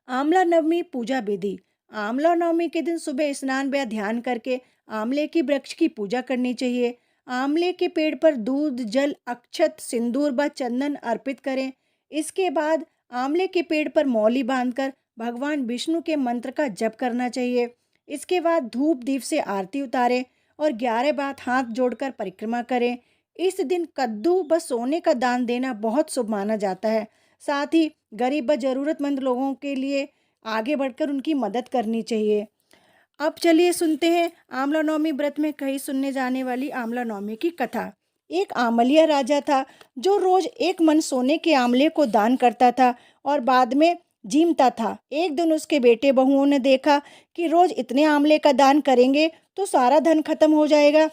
आंवला नवमी पूजा विधि। आंवला नवमी के दिन सुबह स्नान व ध्यान करके आंवले की वृक्ष की पूजा करनी चाहिए। आंवले के पेड़ पर दूध, जल, अक्षत, सिंदूर व चंदन अर्पित करें। इसके बाद आंवले के पेड़ पर मौली बांधकर भगवान विष्णु के मंत्र का जप करना चाहिए। इसके बाद धूप दीप से आरती उतारें और 11 बार हाथ जोड़कर परिक्रमा करें। इस दिन कद्दू व सोने का दान देना बहुत शुभ माना जाता है। साथ ही गरीब व ज़रूरतमंद लोगों के लिए आगे बढ़कर उनकी मदद करनी चाहिए। अब चलिए सुनते हैं आंवला नवमी व्रत में कही सुनने जाने वाली आंवला नवमी की कथा। एक आंवलिया राजा था जो रोज एक मन सोने के आंवले को दान करता था और बाद में जीमता था। एक दिन उसके बेटे बहुओं ने देखा कि रोज इतने आंवले का दान करेंगे तो सारा धन खत्म हो जाएगा,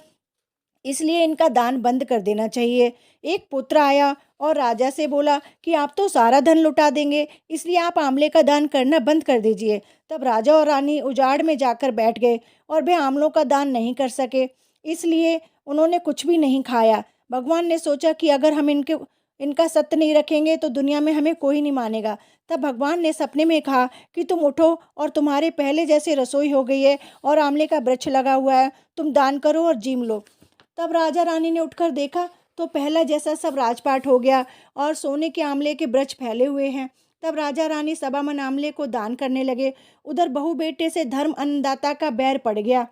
इसलिए इनका दान बंद कर देना चाहिए। एक पुत्र आया और राजा से बोला कि आप तो सारा धन लुटा देंगे, इसलिए आप आंवले का दान करना बंद कर दीजिए। तब राजा और रानी उजाड़ में जाकर बैठ गए और वे आंवलों का दान नहीं कर सके, इसलिए उन्होंने कुछ भी नहीं खाया। भगवान ने सोचा कि अगर हम इनका सत्य नहीं रखेंगे तो दुनिया में हमें कोई नहीं मानेगा। तब भगवान ने सपने में कहा कि तुम उठो और तुम्हारे पहले जैसे रसोई हो गई है और आंवले का वृक्ष लगा हुआ है, तुम दान करो और जीम लो। तब राजा रानी ने उठकर देखा तो पहला जैसा सब राजपाट हो गया और सोने के आंवले के वृक्ष फैले हुए हैं। तब राजा रानी सवा मन आंवले को दान करने लगे। उधर बहू बेटे से धर्म अन्नदाता का बैर पड़ गया।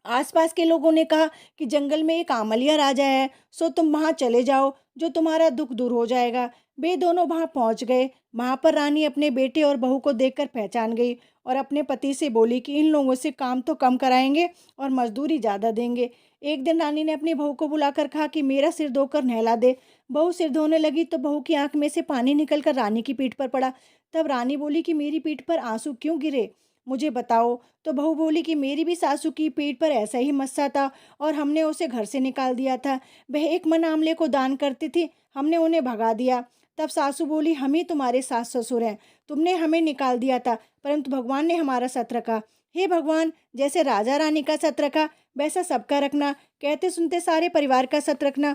आसपास के लोगों ने कहा कि जंगल में एक आंवलिया राजा है, सो तुम वहां चले जाओ, जो तुम्हारा दुख दूर हो जाएगा। वे दोनों वहां पहुंच गए। वहां पर रानी अपने बेटे और बहू को देखकर पहचान गई और अपने पति से बोली कि इन लोगों से काम तो कम कराएंगे और मजदूरी ज़्यादा देंगे। एक दिन रानी ने अपनी बहू को बुलाकर कहा कि मेरा सिर धोकर नहला दे। बहू सिर धोने लगी तो बहू की आंख में से पानी निकलकर रानी की पीठ पर पड़ा। तब रानी बोली कि मेरी पीठ पर आंसू क्यों गिरे, मुझे बताओ। तो बहू बोली कि मेरी भी सासू की पीठ पर ऐसा ही मस्सा था और हमने उसे घर से निकाल दिया था। वह एक मन आंवले को दान करती थी, हमने उन्हें भगा दिया। तब सासू बोली हम ही तुम्हारे सास ससुर हैं, तुमने हमें निकाल दिया था परंतु भगवान ने हमारा सत रखा। हे भगवान, जैसे राजा रानी का सत रखा वैसा सबका रखना, कहते सुनते सारे परिवार का सत रखना।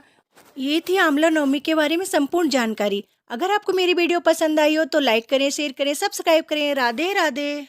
ये थी आंवला नवमी के बारे में संपूर्ण जानकारी। अगर आपको मेरी वीडियो पसंद आई हो तो लाइक करें, शेयर करें, सब्सक्राइब करें। राधे राधे।